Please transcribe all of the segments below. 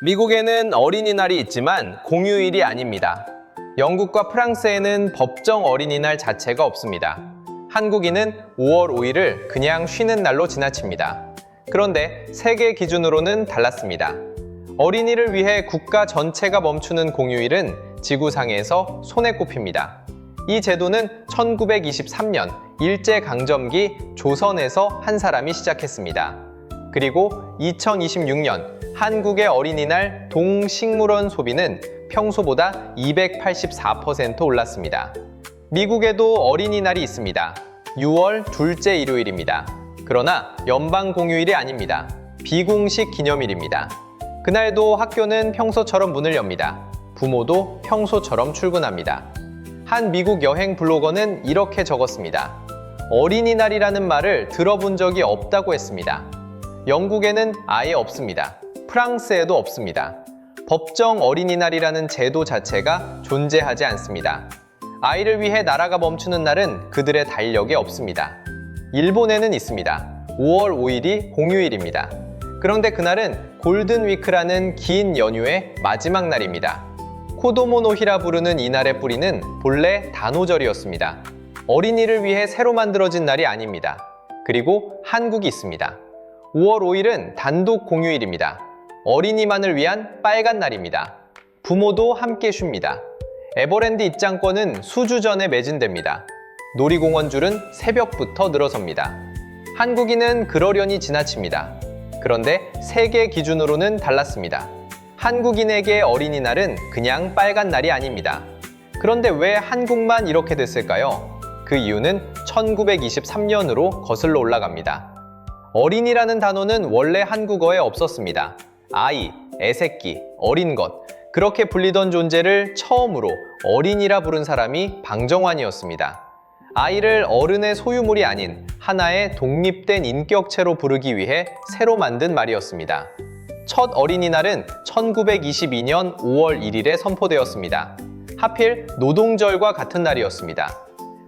미국에는 어린이날이 있지만 공휴일이 아닙니다. 영국과 프랑스에는 법정 어린이날 자체가 없습니다. 한국인은 5월 5일을 그냥 쉬는 날로 지나칩니다. 그런데 세계 기준으로는 달랐습니다. 어린이를 위해 국가 전체가 멈추는 공휴일은 지구상에서 손에 꼽힙니다. 이 제도는 1923년 일제강점기 조선에서 한 사람이 시작했습니다. 그리고 2026년 한국의 어린이날 동식물원 소비는 평소보다 284% 올랐습니다. 미국에도 어린이날이 있습니다. 6월 둘째 일요일입니다. 그러나 연방 공휴일이 아닙니다. 비공식 기념일입니다. 그날도 학교는 평소처럼 문을 엽니다. 부모도 평소처럼 출근합니다. 한 미국 여행 블로거는 이렇게 적었습니다. 어린이날이라는 말을 들어본 적이 없다고 했습니다. 영국에는 아예 없습니다. 프랑스에도 없습니다. 법정 어린이날이라는 제도 자체가 존재하지 않습니다. 아이를 위해 나라가 멈추는 날은 그들의 달력에 없습니다. 일본에는 있습니다. 5월 5일이 공휴일입니다. 그런데 그날은 골든 위크라는 긴 연휴의 마지막 날입니다. 코도모노히라 부르는 이 날의 뿌리는 본래 단오절이었습니다. 어린이를 위해 새로 만들어진 날이 아닙니다. 그리고 한국이 있습니다. 5월 5일은 단독 공휴일입니다. 어린이만을 위한 빨간 날입니다. 부모도 함께 쉽니다. 에버랜드 입장권은 수주 전에 매진됩니다. 놀이공원 줄은 새벽부터 늘어섭니다. 한국인은 그러려니 지나칩니다. 그런데 세계 기준으로는 달랐습니다. 한국인에게 어린이날은 그냥 빨간 날이 아닙니다. 그런데 왜 한국만 이렇게 됐을까요? 그 이유는 1923년으로 거슬러 올라갑니다. 어린이라는 단어는 원래 한국어에 없었습니다. 아이, 애새끼, 어린 것, 그렇게 불리던 존재를 처음으로 어린이라 부른 사람이 방정환이었습니다. 아이를 어른의 소유물이 아닌 하나의 독립된 인격체로 부르기 위해 새로 만든 말이었습니다. 첫 어린이날은 1922년 5월 1일에 선포되었습니다. 하필 노동절과 같은 날이었습니다.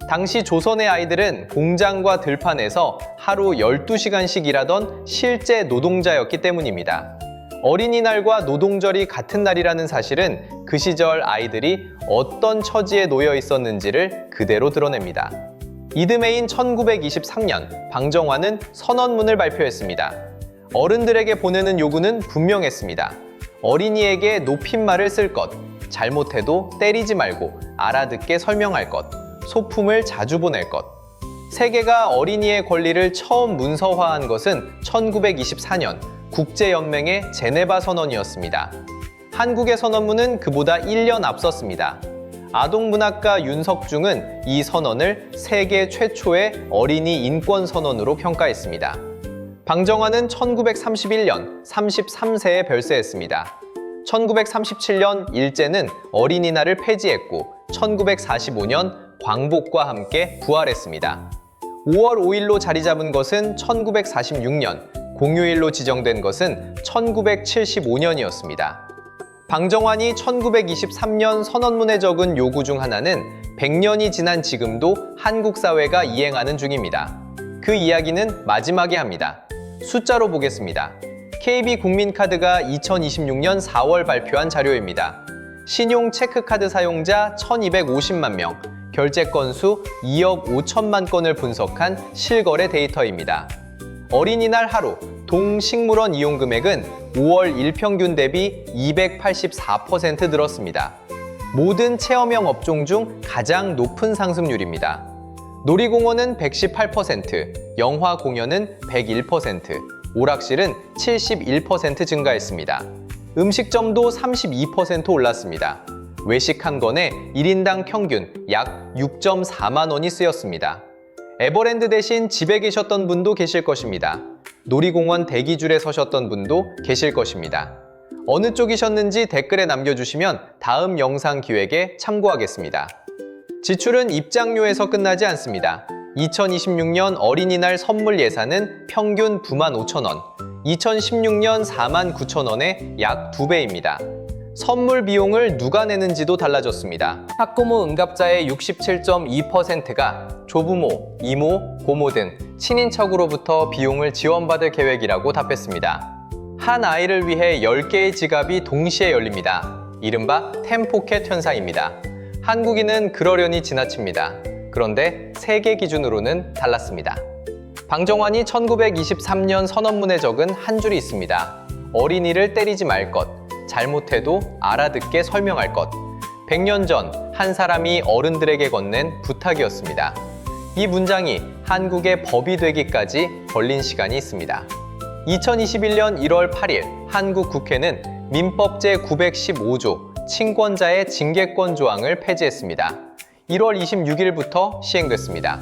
당시 조선의 아이들은 공장과 들판에서 하루 12시간씩 일하던 실제 노동자였기 때문입니다. 어린이날과 노동절이 같은 날이라는 사실은 그 시절 아이들이 어떤 처지에 놓여 있었는지를 그대로 드러냅니다. 이듬해인 1923년 방정환은 선언문을 발표했습니다. 어른들에게 보내는 요구는 분명했습니다. 어린이에게 높임말을 쓸 것, 잘못해도 때리지 말고 알아듣게 설명할 것, 소품을 자주 보낼 것. 세계가 어린이의 권리를 처음 문서화한 것은 1924년 국제연맹의 제네바 선언이었습니다. 한국의 선언문은 그보다 1년 앞섰습니다. 아동문학가 윤석중은 이 선언을 세계 최초의 어린이 인권 선언으로 평가했습니다. 방정환은 1931년 33세에 별세했습니다. 1937년 일제는 어린이날을 폐지했고 1945년 광복과 함께 부활했습니다. 5월 5일로 자리 잡은 것은 1946년, 공휴일로 지정된 것은 1975년이었습니다. 방정환이 1923년 선언문에 적은 요구 중 하나는 100년이 지난 지금도 한국 사회가 이행하는 중입니다. 그 이야기는 마지막에 합니다. 숫자로 보겠습니다. KB국민카드가 2026년 4월 발표한 자료입니다. 신용 체크카드 사용자 1250만 명, 결제 건수 2억 5천만 건을 분석한 실거래 데이터입니다. 어린이날 하루 동식물원 이용 금액은 5월 일평균 대비 284% 늘었습니다. 모든 체험형 업종 중 가장 높은 상승률입니다. 놀이공원은 118%, 영화 공연은 101%, 오락실은 71% 증가했습니다. 음식점도 32% 올랐습니다. 외식 한 건에 1인당 평균 약 6.4만 원이 쓰였습니다. 에버랜드 대신 집에 계셨던 분도 계실 것입니다. 놀이공원 대기줄에 서셨던 분도 계실 것입니다. 어느 쪽이셨는지 댓글에 남겨주시면 다음 영상 기획에 참고하겠습니다. 지출은 입장료에서 끝나지 않습니다. 2026년 어린이날 선물 예산은 평균 95,000원, 2016년 49,000원의 약 2배입니다. 선물 비용을 누가 내는지도 달라졌습니다. 학부모 응답자의 67.2%가 조부모, 이모, 고모 등 친인척으로부터 비용을 지원받을 계획이라고 답했습니다. 한 아이를 위해 10개의 지갑이 동시에 열립니다. 이른바 템포켓 현상입니다. 한국인은 그러려니 지나칩니다. 그런데 세계 기준으로는 달랐습니다. 방정환이 1923년 선언문에 적은 한 줄이 있습니다. 어린이를 때리지 말 것, 잘못해도 알아듣게 설명할 것. 100년 전 한 사람이 어른들에게 건넨 부탁이었습니다. 이 문장이 한국의 법이 되기까지 걸린 시간이 있습니다. 2021년 1월 8일 한국 국회는 민법 제915조 친권자의 징계권 조항을 폐지했습니다. 1월 26일부터 시행됐습니다.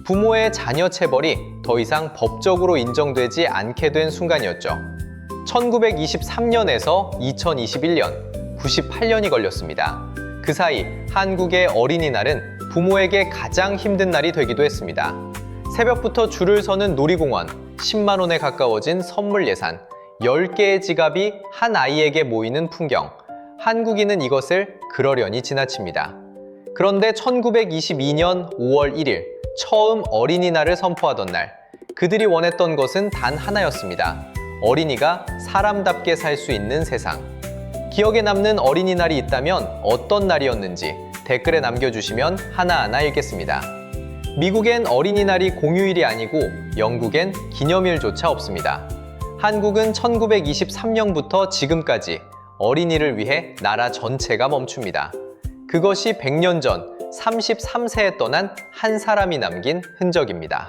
부모의 자녀 체벌이 더 이상 법적으로 인정되지 않게 된 순간이었죠. 1923년에서 2021년, 98년이 걸렸습니다. 그 사이 한국의 어린이날은 부모에게 가장 힘든 날이 되기도 했습니다. 새벽부터 줄을 서는 놀이공원, 10만 원에 가까워진 선물 예산, 10개의 지갑이 한 아이에게 모이는 풍경. 한국인은 이것을 그러려니 지나칩니다. 그런데 1922년 5월 1일 처음 어린이날을 선포하던 날, 그들이 원했던 것은 단 하나였습니다. 어린이가 사람답게 살 수 있는 세상. 기억에 남는 어린이날이 있다면 어떤 날이었는지 댓글에 남겨주시면 하나하나 읽겠습니다. 미국엔 어린이날이 공휴일이 아니고 영국엔 기념일조차 없습니다. 한국은 1923년부터 지금까지 어린이를 위해 나라 전체가 멈춥니다. 그것이 100년 전 33세에 떠난 한 사람이 남긴 흔적입니다.